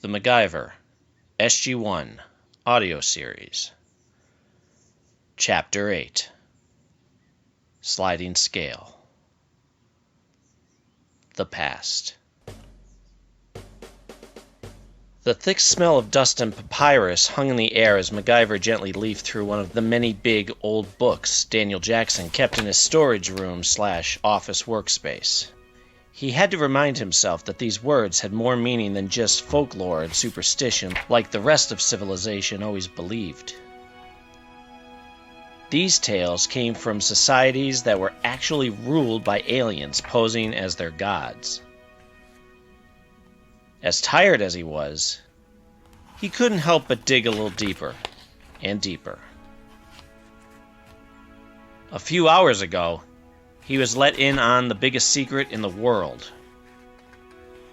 The MacGyver, SG-1, audio series. Chapter 8, Sliding Scale. The Past. The thick smell of dust and papyrus hung in the air as MacGyver gently leafed through one of the many big, old books Daniel Jackson kept in his storage room/office workspace. He had to remind himself that these words had more meaning than just folklore and superstition like the rest of civilization always believed. These tales came from societies that were actually ruled by aliens posing as their gods. As tired as he was, he couldn't help but dig a little deeper and deeper. A few hours ago, he was let in on the biggest secret in the world.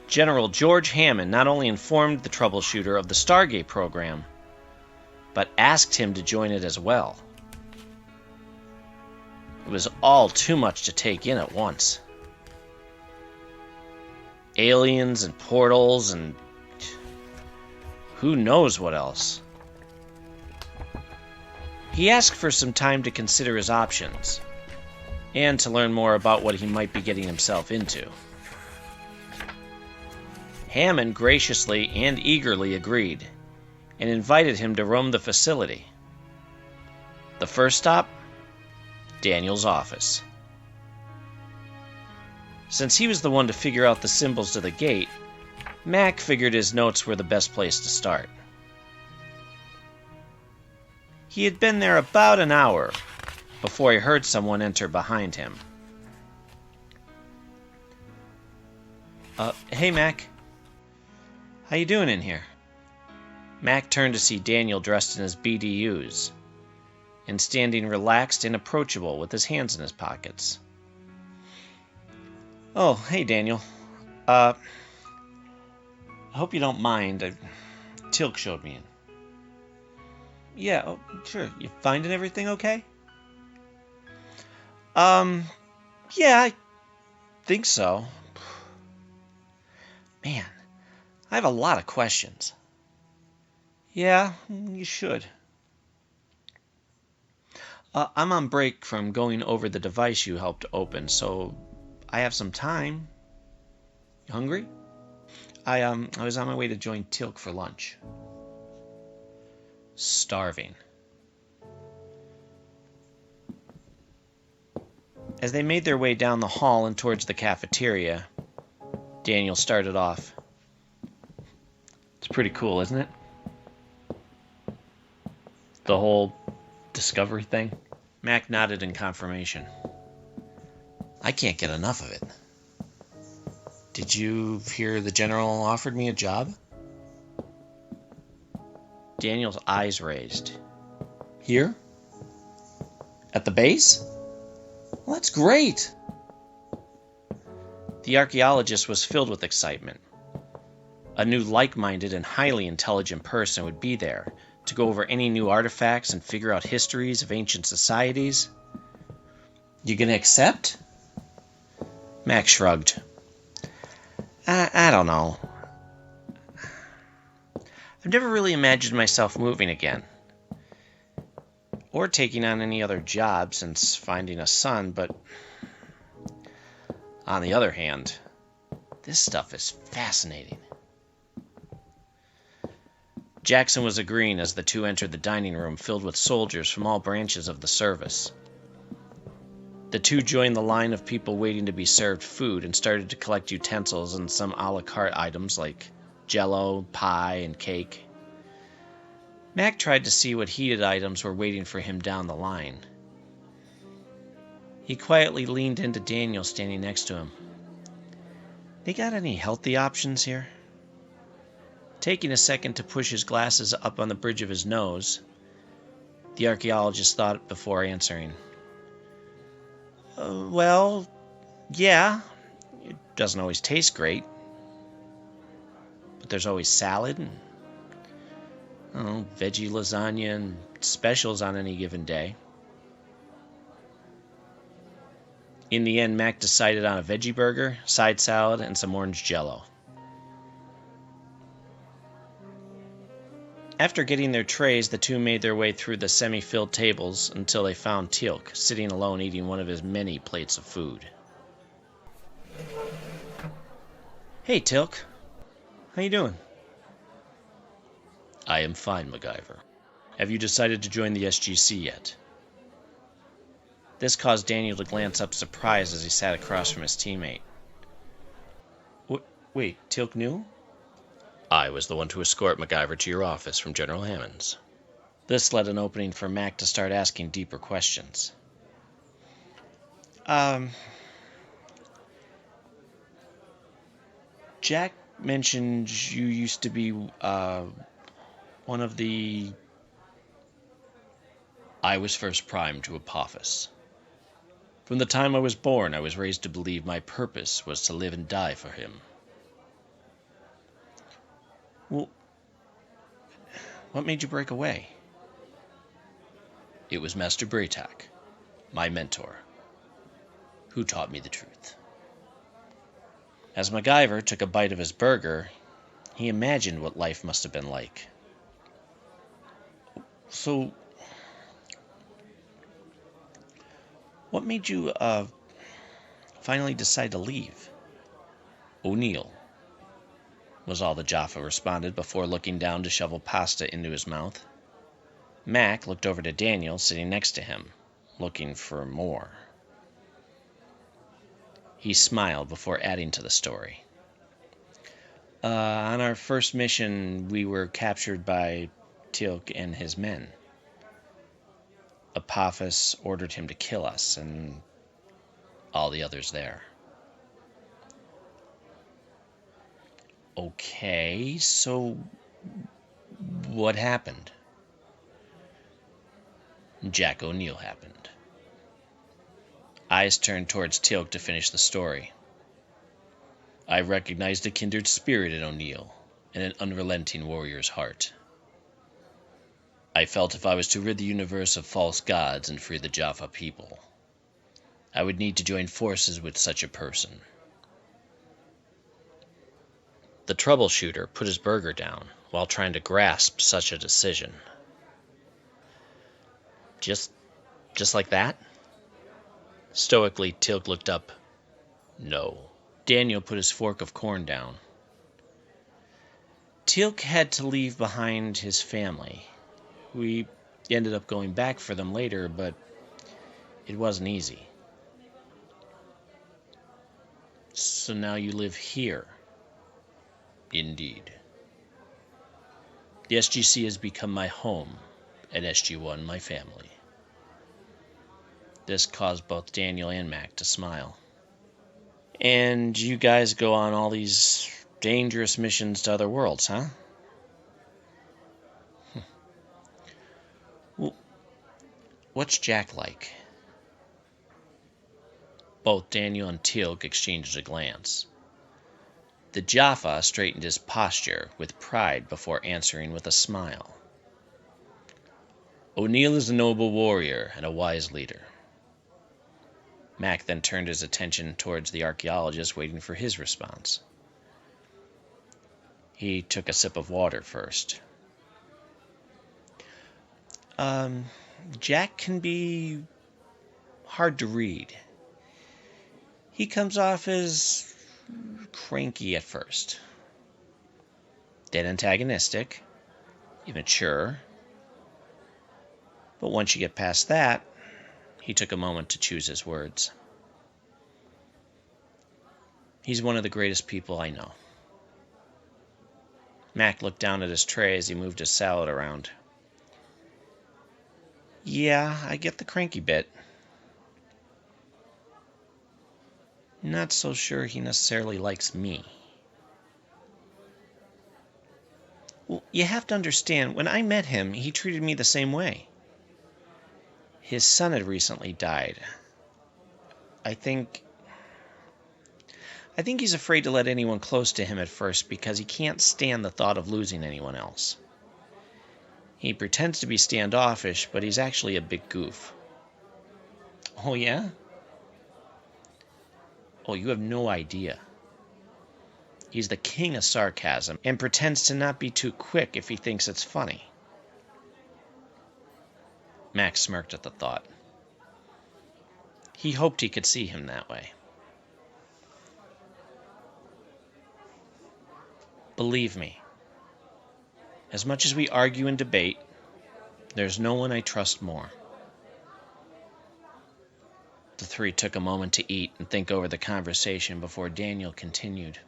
General George Hammond not only informed the troubleshooter of the Stargate program, but asked him to join it as well. It was all too much to take in at once. Aliens and portals and who knows what else. He asked for some time to consider his options and to learn more about what he might be getting himself into. Hammond graciously and eagerly agreed and invited him to roam the facility. The first stop? Daniel's office. Since he was the one to figure out the symbols to the gate, Mac figured his notes were the best place to start. He had been there about an hour before he heard someone enter behind him. Hey Mac. How you doing in here? Mac turned to see Daniel dressed in his BDUs and standing relaxed and approachable with his hands in his pockets. Oh, hey Daniel. I hope you don't mind. Teal'c showed me in. Yeah, sure. You finding everything okay? Yeah, I think so. Man, I have a lot of questions. Yeah, you should. I'm on break from going over the device you helped open, so I have some time. You hungry? I was on my way to join Teal'c for lunch. Starving. As they made their way down the hall and towards the cafeteria, Daniel started off. It's pretty cool, isn't it? The whole discovery thing? Mac nodded in confirmation. I can't get enough of it. Did you hear the general offered me a job? Daniel's eyes raised. Here? At the base? Well, that's great! The archaeologist was filled with excitement. A new like-minded and highly intelligent person would be there to go over any new artifacts and figure out histories of ancient societies. You gonna accept? Max shrugged. I don't know. I've never really imagined myself moving again, or taking on any other job since finding a son, but on the other hand, this stuff is fascinating. Jackson was agreeing as the two entered the dining room filled with soldiers from all branches of the service. The two joined the line of people waiting to be served food and started to collect utensils and some a la carte items like jello, pie, and cake. Mac tried to see what heated items were waiting for him down the line. He quietly leaned into Daniel standing next to him. They got any healthy options here? Taking a second to push his glasses up on the bridge of his nose, the archaeologist thought before answering. Well, yeah. It doesn't always taste great. But there's always salad and veggie lasagna and specials on any given day. In the end, Mac decided on a veggie burger, side salad, and some orange jello. After getting their trays, the two made their way through the semi-filled tables until they found Teal'c, sitting alone eating one of his many plates of food. Hey, Teal'c. How you doing? I am fine, MacGyver. Have you decided to join the SGC yet? This caused Daniel to glance up surprised as he sat across from his teammate. Wait, Teal'c knew? I was the one to escort MacGyver to your office from General Hammond's. This led an opening for Mac to start asking deeper questions. Jack mentioned you used to be, one of the... I was first primed to Apophis. From the time I was born, I was raised to believe my purpose was to live and die for him. Well, what made you break away? It was Master Teal'c, my mentor, who taught me the truth. As MacGyver took a bite of his burger, he imagined what life must have been like. So, what made you, finally decide to leave? O'Neill, was all the Jaffa responded before looking down to shovel pasta into his mouth. Mac looked over to Daniel sitting next to him, looking for more. He smiled before adding to the story. On our first mission, we were captured by Teal'c and his men. Apophis ordered him to kill us and all the others there. Okay, so what happened? Jack O'Neill happened. Eyes turned towards Teal'c to finish the story. I recognized a kindred spirit in O'Neill and an unrelenting warrior's heart. I felt if I was to rid the universe of false gods and free the Jaffa people, I would need to join forces with such a person. The troubleshooter put his burger down while trying to grasp such a decision. Just like that? Stoically, Teal'c looked up. No. Daniel put his fork of corn down. Teal'c had to leave behind his family. We ended up going back for them later, but it wasn't easy. So now you live here. Indeed. The SGC has become my home, and SG-1 my family. This caused both Daniel and Mac to smile. And you guys go on all these dangerous missions to other worlds, huh? Well, what's Jack like? Both Daniel and Teal'c exchanged a glance. The Jaffa straightened his posture with pride before answering with a smile. O'Neill is a noble warrior and a wise leader. Mac then turned his attention towards the archaeologist, waiting for his response. He took a sip of water first. Jack can be hard to read. He comes off as cranky at first, then antagonistic, immature. But once you get past that, he took a moment to choose his words. He's one of the greatest people I know. Mac looked down at his tray as he moved his salad around. Yeah, I get the cranky bit. Not so sure he necessarily likes me. Well, you have to understand, when I met him, he treated me the same way. His son had recently died. I think he's afraid to let anyone close to him at first because he can't stand the thought of losing anyone else. He pretends to be standoffish, but he's actually a big goof. Oh, yeah? Oh, you have no idea. He's the king of sarcasm and pretends to not be too quick if he thinks it's funny. Max smirked at the thought. He hoped he could see him that way. Believe me, as much as we argue and debate, there's no one I trust more. The three took a moment to eat and think over the conversation before Daniel continued.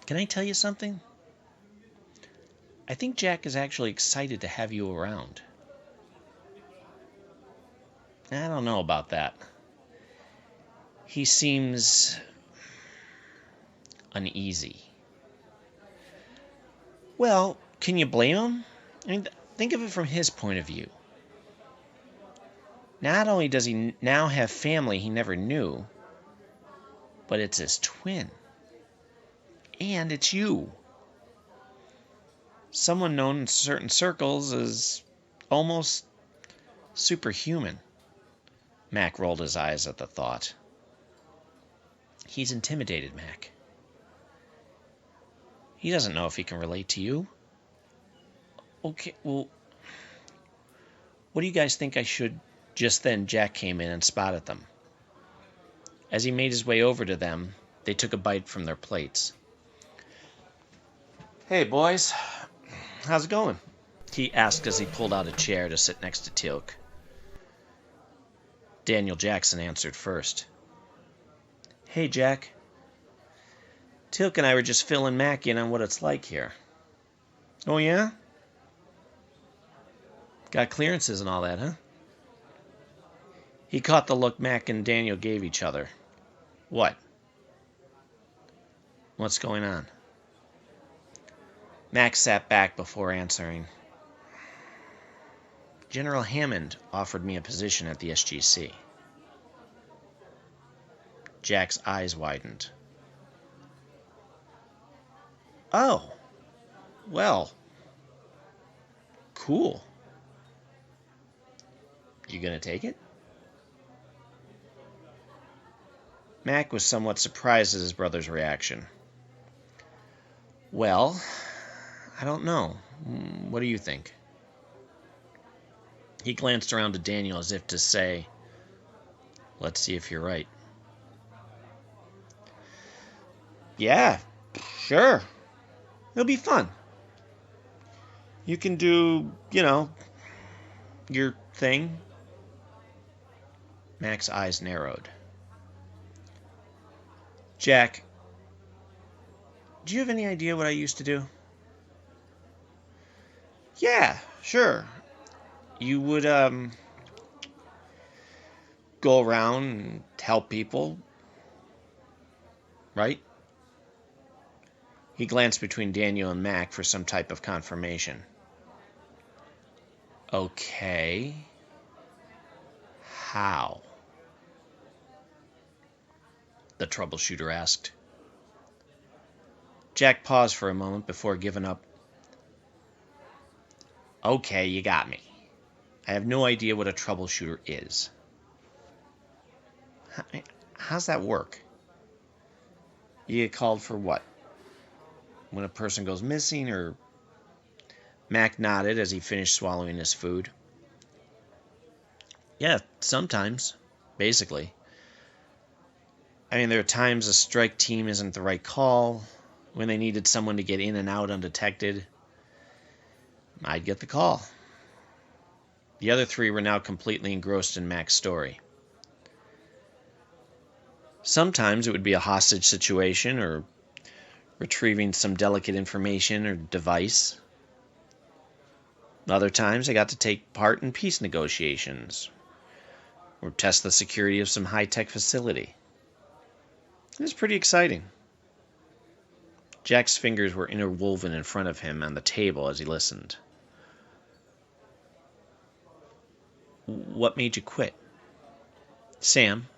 Can I tell you something? I think Jack is actually excited to have you around. I don't know about that. He seems uneasy. Well, can you blame him? I mean, think of it from his point of view. Not only does he now have family he never knew, but it's his twin. And it's you. Someone known in certain circles as almost superhuman. Mac rolled his eyes at the thought. He's intimidated, Mac. He doesn't know if he can relate to you. Okay, well, what do you guys think I should... Just then, Jack came in and spotted them. As he made his way over to them, they took a bite from their plates. Hey, boys. How's it going? He asked as he pulled out a chair to sit next to Teal'c. Daniel Jackson answered first. Hey, Jack. Teal'c and I were just filling Mac in on what it's like here. Oh, yeah? Got clearances and all that, huh? He caught the look Mac and Daniel gave each other. What? What's going on? Mac sat back before answering. General Hammond offered me a position at the SGC. Jack's eyes widened. Oh, well, cool. You gonna take it? Mac was somewhat surprised at his brother's reaction. Well, I don't know. What do you think? He glanced around to Daniel as if to say, let's see if you're right. Yeah, sure. It'll be fun. You can do, your thing. Mac's eyes narrowed. Jack, do you have any idea what I used to do? Yeah, sure. You would, go around and help people, right? He glanced between Daniel and Mac for some type of confirmation. Okay. How? The troubleshooter asked. Jack paused for a moment before giving up. Okay, you got me. I have no idea what a troubleshooter is. How's that work? You get called for what? When a person goes missing, or... Mac nodded as he finished swallowing his food. Yeah, sometimes. Basically. I mean, there are times a strike team isn't the right call. When they needed someone to get in and out undetected, I'd get the call. The other three were now completely engrossed in Mac's story. Sometimes it would be a hostage situation or retrieving some delicate information or device. Other times I got to take part in peace negotiations or test the security of some high-tech facility. It was pretty exciting. Jack's fingers were interwoven in front of him on the table as he listened. What made you quit? Sam.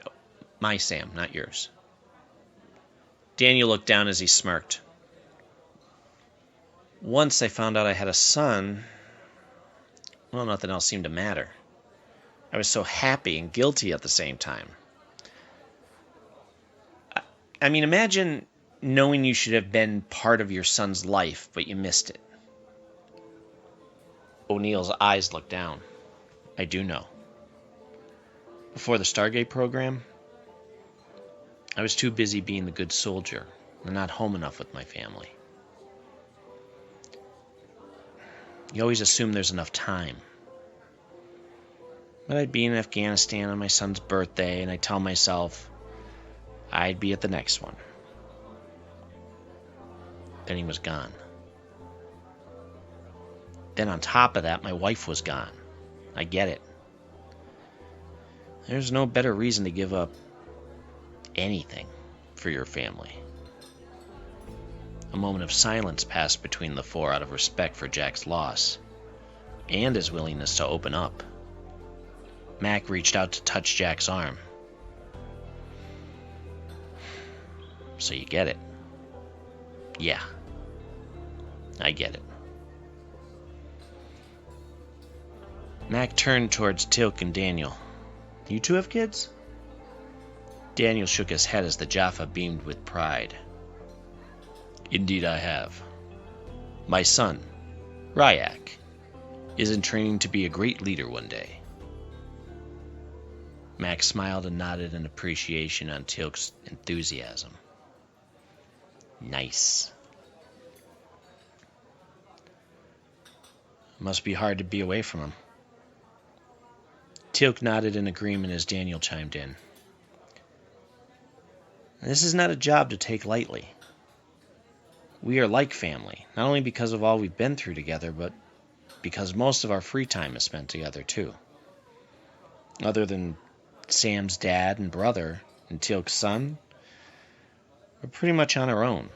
Oh, my Sam, not yours. Daniel looked down as he smirked. Once I found out I had a son, well, nothing else seemed to matter. I was so happy and guilty at the same time. I mean, imagine knowing you should have been part of your son's life, but you missed it. O'Neill's eyes looked down. I do know. Before the Stargate program, I was too busy being the good soldier and not home enough with my family. You always assume there's enough time. But I'd be in Afghanistan on my son's birthday, and I'd tell myself I'd be at the next one. Then he was gone. Then on top of that, my wife was gone. I get it. There's no better reason to give up anything for your family. A moment of silence passed between the four out of respect for Jack's loss and his willingness to open up. Mac reached out to touch Jack's arm. So you get it. Yeah, I get it. Mac turned towards Teal'c and Daniel. You two have kids? Daniel shook his head as the Jaffa beamed with pride. Indeed I have. My son, Ryak, is in training to be a great leader one day. Mac smiled and nodded in appreciation on Teal'c's enthusiasm. Nice. Must be hard to be away from him. Teal'c nodded in agreement as Daniel chimed in. This is not a job to take lightly. We are like family, not only because of all we've been through together, but because most of our free time is spent together too. Other than Sam's dad and brother and Teal'c's son, we're pretty much on our own.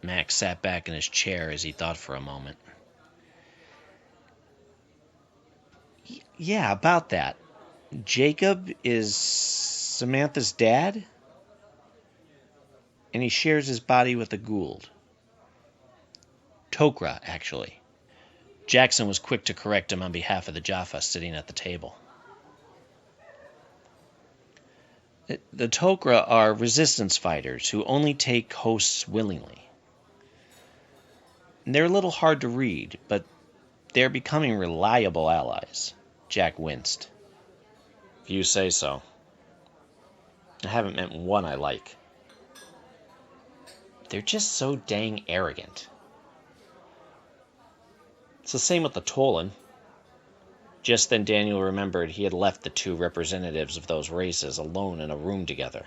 Max sat back in his chair as he thought for a moment. Yeah, about that. Jacob is Samantha's dad? And he shares his body with a Gould. Tok'ra, actually. Jackson was quick to correct him on behalf of the Jaffa sitting at the table. The Tok'ra are resistance fighters who only take hosts willingly. They're a little hard to read, but they're becoming reliable allies. Jack winced. If you say so. I haven't met one I like. They're just so dang arrogant. It's the same with the Tolan. Just then Daniel remembered he had left the two representatives of those races alone in a room together.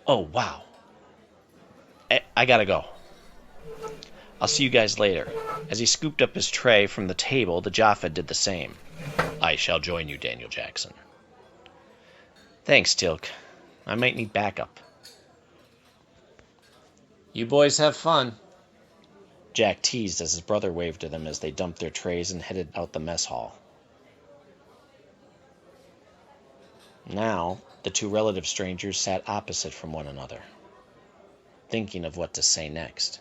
Oh, wow. I gotta go. I'll see you guys later. As he scooped up his tray from the table, the Jaffa did the same. I shall join you, Daniel Jackson. Thanks, Teal'c. I might need backup. You boys have fun. Jack teased as his brother waved to them as they dumped their trays and headed out the mess hall. Now, the two relative strangers sat opposite from one another, thinking of what to say next.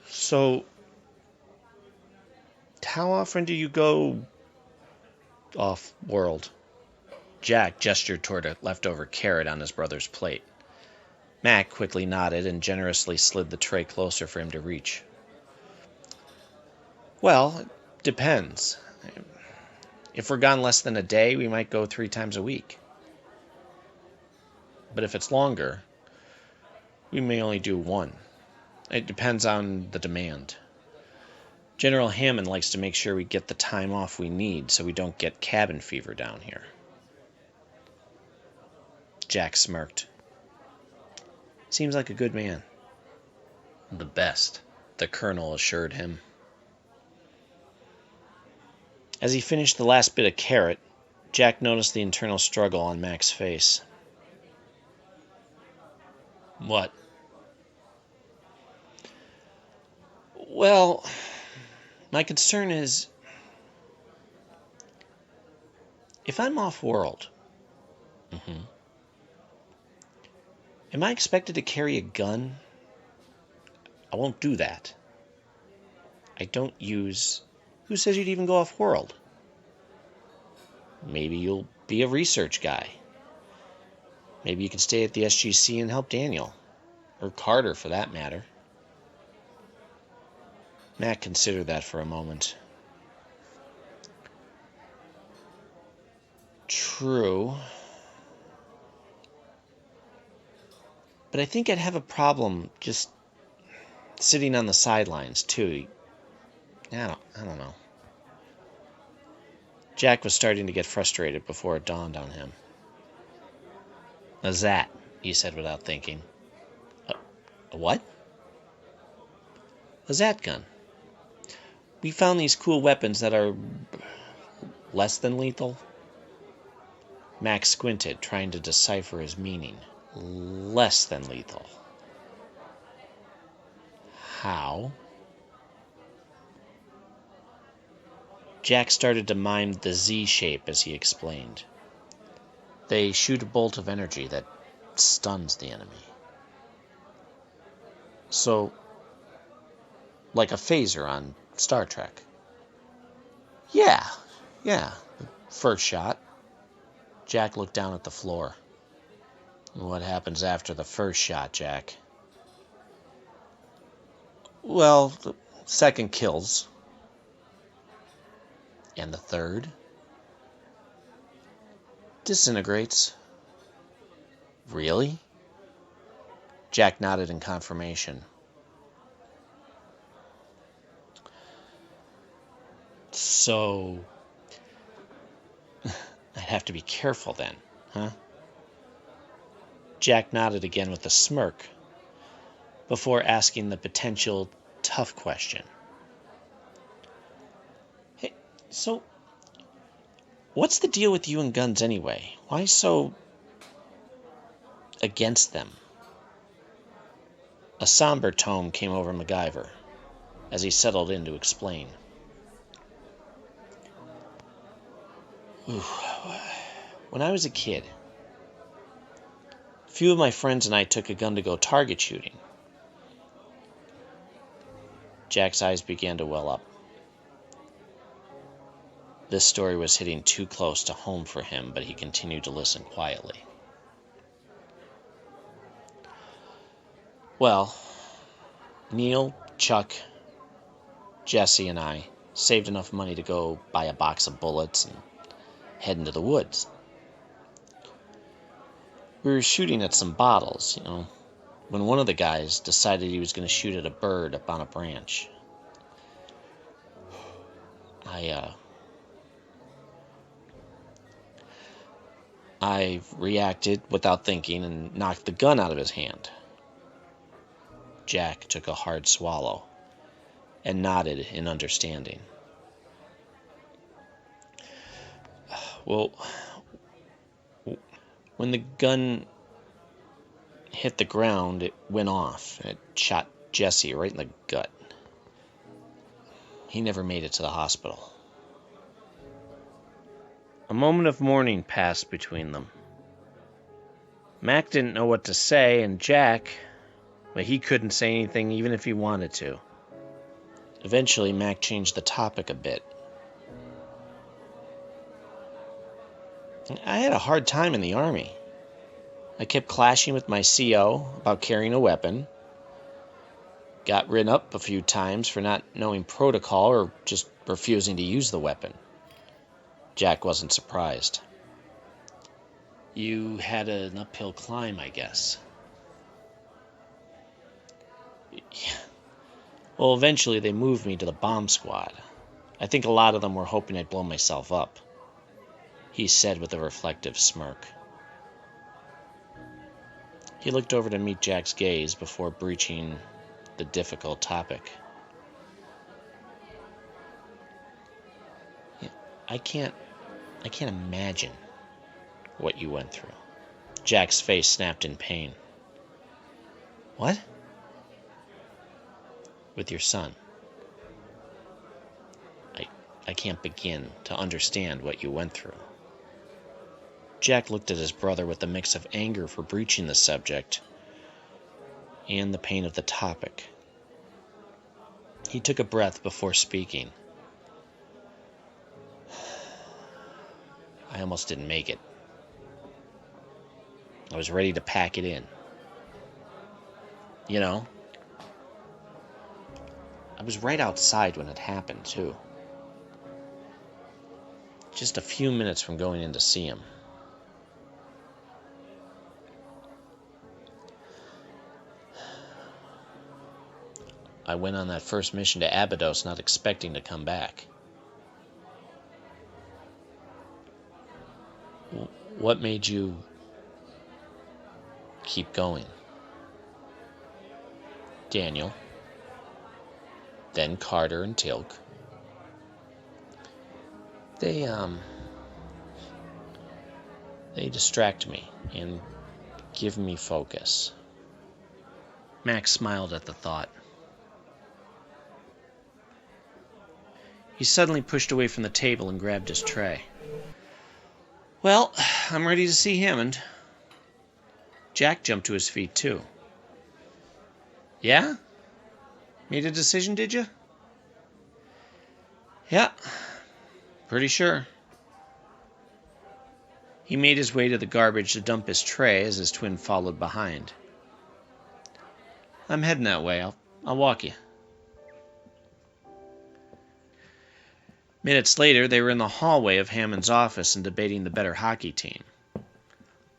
So, how often do you go off-world? Jack gestured toward a leftover carrot on his brother's plate. Mac quickly nodded and generously slid the tray closer for him to reach. Well, it depends. If we're gone less than a day, we might go 3 times a week. But if it's longer, we may only do 1. It depends on the demand. General Hammond likes to make sure we get the time off we need so we don't get cabin fever down here. Jack smirked. Seems like a good man. The best, the colonel assured him. As he finished the last bit of carrot, Jack noticed the internal struggle on Mac's face. What? Well, my concern is, if I'm off-world, am I expected to carry a gun? I won't do that. I don't use... Who says you'd even go off-world? Maybe you'll be a research guy. Maybe you can stay at the SGC and help Daniel. Or Carter, for that matter. Mac considered that for a moment. True. But I think I'd have a problem just sitting on the sidelines, too. I don't know. Jack was starting to get frustrated before it dawned on him. A Zat, he said without thinking. A what? A Zat gun. We found these cool weapons that are less than lethal. Max squinted, trying to decipher his meaning. Less than lethal. How? Jack started to mime the Z shape as he explained. They shoot a bolt of energy that stuns the enemy. So, like a phaser on Star Trek. Yeah. First shot. Jack looked down at the floor. What happens after the first shot, Jack? Well, the second kills. And the third? Disintegrates. Really? Jack nodded in confirmation. So... I'd have to be careful then, huh? Jack nodded again with a smirk, before asking the potential tough question. Hey, so, what's the deal with you and guns anyway? Why so against them? A somber tone came over MacGyver as he settled in to explain. When I was a kid, a few of my friends and I took a gun to go target shooting. Jack's eyes began to well up. This story was hitting too close to home for him, but he continued to listen quietly. Well, Neil, Chuck, Jesse, and I saved enough money to go buy a box of bullets and head into the woods. We were shooting at some bottles, when one of the guys decided he was going to shoot at a bird up on a branch. I reacted without thinking and knocked the gun out of his hand. Jack took a hard swallow and nodded in understanding. Well, when the gun hit the ground, it went off. It shot Jesse right in the gut. He never made it to the hospital. A moment of mourning passed between them. Mac didn't know what to say, and Jack, well, he couldn't say anything even if he wanted to. Eventually, Mac changed the topic a bit. I had a hard time in the Army. I kept clashing with my CO about carrying a weapon. Got written up a few times for not knowing protocol or just refusing to use the weapon. Jack wasn't surprised. You had an uphill climb, I guess. Well, eventually they moved me to the bomb squad. I think a lot of them were hoping I'd blow myself up, he said with a reflective smirk. He looked over to meet Jack's gaze before breaching the difficult topic. I can't imagine what you went through. Jack's face snapped in pain. What? With your son. I can't begin to understand what you went through. Jack looked at his brother with a mix of anger for breaching the subject and the pain of the topic. He took a breath before speaking. I almost didn't make it. I was ready to pack it in. You know, I was right outside when it happened, too. Just a few minutes from going in to see him. I went on that first mission to Abydos not expecting to come back. What made you keep going? Daniel, then Carter and Teal'c. They distract me and give me focus. Max smiled at the thought. He suddenly pushed away from the table and grabbed his tray. Well, I'm ready to see Hammond. Jack jumped to his feet, too. Yeah? Made a decision, did you? Yeah, pretty sure. He made his way to the garbage to dump his tray as his twin followed behind. I'm heading that way. I'll walk you. Minutes later, they were in the hallway of Hammond's office and debating the better hockey team.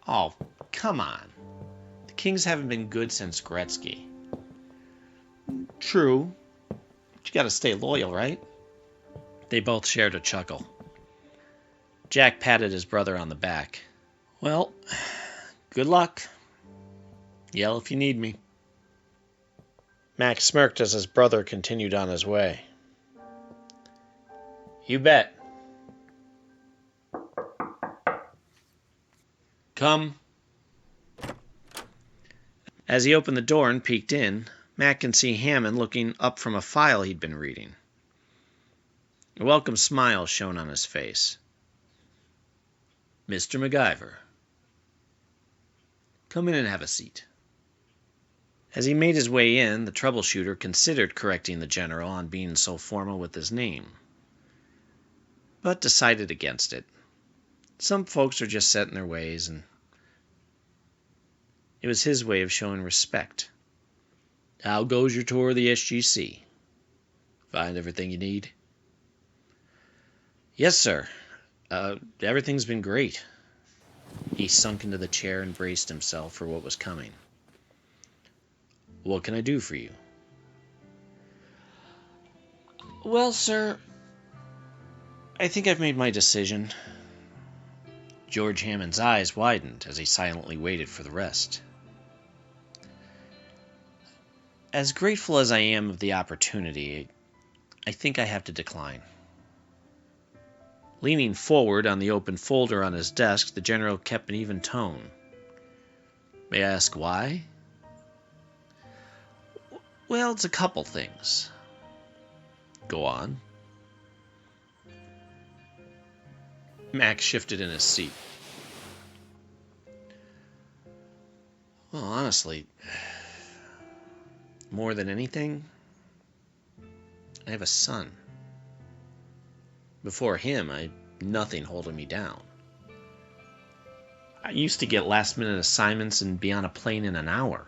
Oh, come on. The Kings haven't been good since Gretzky. True. But you gotta stay loyal, right? They both shared a chuckle. Jack patted his brother on the back. Well, good luck. Yell if you need me. Max smirked as his brother continued on his way. You bet. Come. As he opened the door and peeked in, Mac can see Hammond looking up from a file he'd been reading. A welcome smile shone on his face. Mr. MacGyver. Come in and have a seat. As he made his way in, the troubleshooter considered correcting the general on being so formal with his name, but decided against it. Some folks are just set in their ways, and it was his way of showing respect. How goes your tour of the SGC? Find everything you need? Yes, sir. Everything's been great. He sunk into the chair and braced himself for what was coming. What can I do for you? Well, sir, I think I've made my decision. George Hammond's eyes widened as he silently waited for the rest. As grateful as I am of the opportunity, I think I have to decline. Leaning forward on the open folder on his desk, the general kept an even tone. May I ask why? Well, it's a couple things. Go on. Max shifted in his seat. Well, honestly, more than anything, I have a son. Before him, I had nothing holding me down. I used to get last-minute assignments and be on a plane in an hour.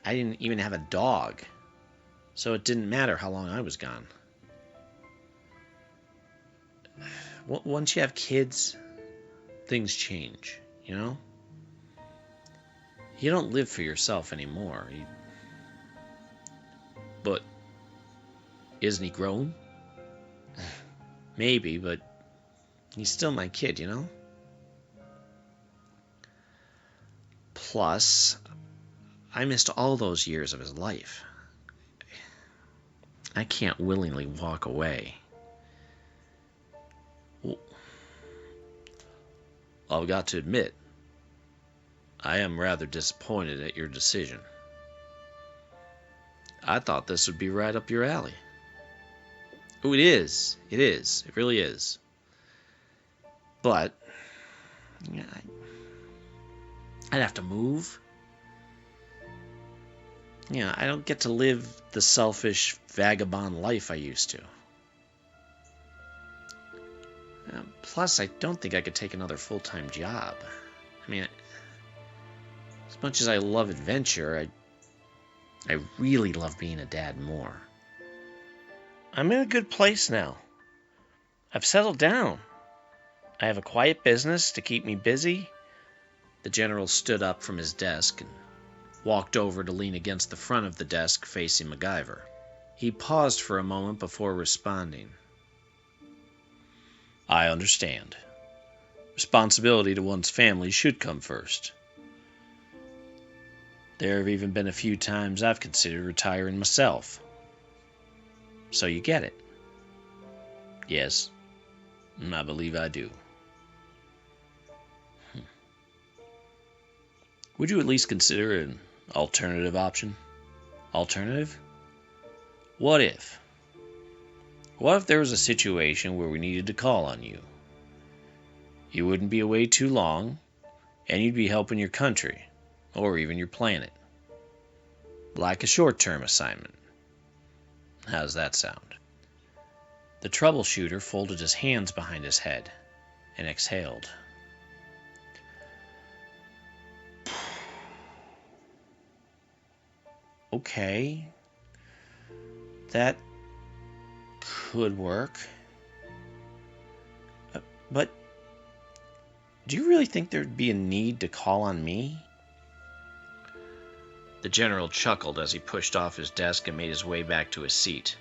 I didn't even have a dog, so it didn't matter how long I was gone. Once you have kids, things change, you know? You don't live for yourself anymore. But isn't he grown? Maybe, but he's still my kid, you know? Plus, I missed all those years of his life. I can't willingly walk away. I've got to admit, I am rather disappointed at your decision. I thought this would be right up your alley. Oh, it is. It is. It really is. But I'd have to move. Yeah, I don't get to live the selfish, vagabond life I used to. Plus, I don't think I could take another full-time job. I mean, as much as I love adventure, I really love being a dad more. I'm in a good place now. I've settled down. I have a quiet business to keep me busy. The general stood up from his desk and walked over to lean against the front of the desk facing MacGyver. He paused for a moment before responding. I understand. Responsibility to one's family should come first. There have even been a few times I've considered retiring myself. So you get it. Yes, I believe I do. Would you at least consider an alternative option? Alternative? What if? What if there was a situation where we needed to call on you? You wouldn't be away too long, and you'd be helping your country, or even your planet. Like a short-term assignment. How's that sound? The troubleshooter folded his hands behind his head and exhaled. Okay. That could work. But do you really think there'd be a need to call on me? The general chuckled as he pushed off his desk and made his way back to his seat.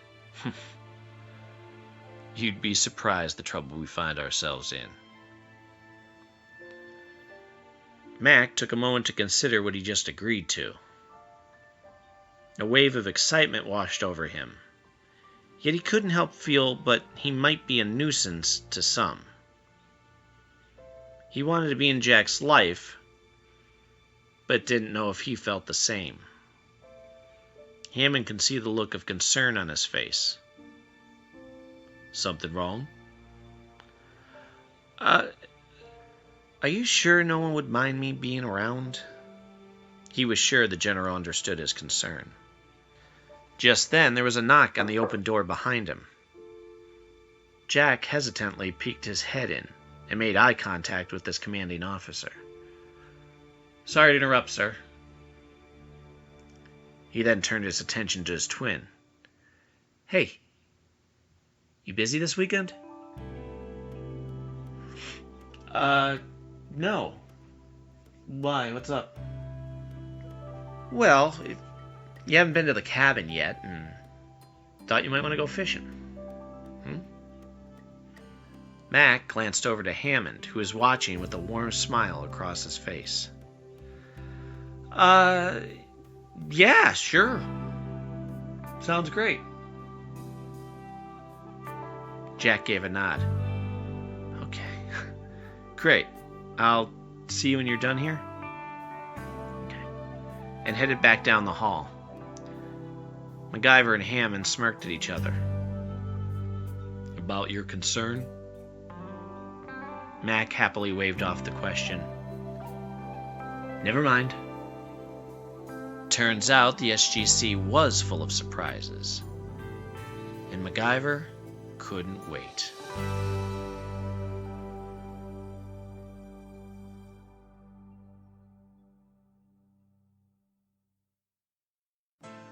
You'd be surprised the trouble we find ourselves in. Mac took a moment to consider what he just agreed to. A wave of excitement washed over him. Yet he couldn't help feel but he might be a nuisance to some. He wanted to be in Jack's life, but didn't know if he felt the same. Hammond could see the look of concern on his face. Something wrong? Are you sure no one would mind me being around? He was sure the general understood his concern. Just then, there was a knock on the open door behind him. Jack hesitantly peeked his head in and made eye contact with his commanding officer. Sorry to interrupt, sir. He then turned his attention to his twin. Hey, you busy this weekend? No. Why? What's up? Well, if you haven't been to the cabin yet, and thought you might want to go fishing. Mac glanced over to Hammond, who was watching with a warm smile across his face. Yeah, sure. Sounds great. Jack gave a nod. Okay. Great. I'll see you when you're done here. Okay. And headed back down the hall. MacGyver and Hammond smirked at each other. About your concern? Mac happily waved off the question. Never mind. Turns out the SGC was full of surprises. And MacGyver couldn't wait.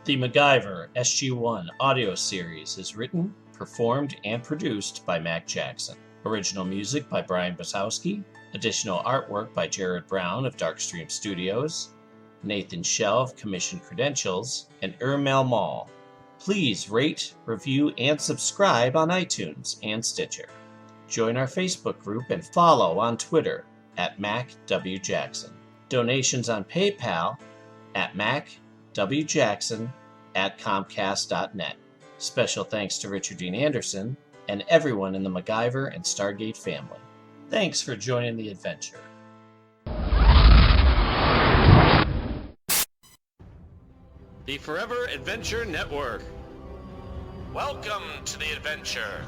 The MacGyver SG-1 audio series is written, performed, and produced by Mac Jackson. Original music by Brian Bosowski. Additional artwork by Jared Brown of Darkstream Studios. Nathan Shell of Commission Credentials. And Urmel Mall. Please rate, review, and subscribe on iTunes and Stitcher. Join our Facebook group and follow on Twitter at MacWJackson. Donations on PayPal at MacWJackson@Comcast.net. Special thanks to Richard Dean Anderson and everyone in the MacGyver and Stargate family. Thanks for joining the adventure. The Forever Adventure Network. Welcome to the adventure.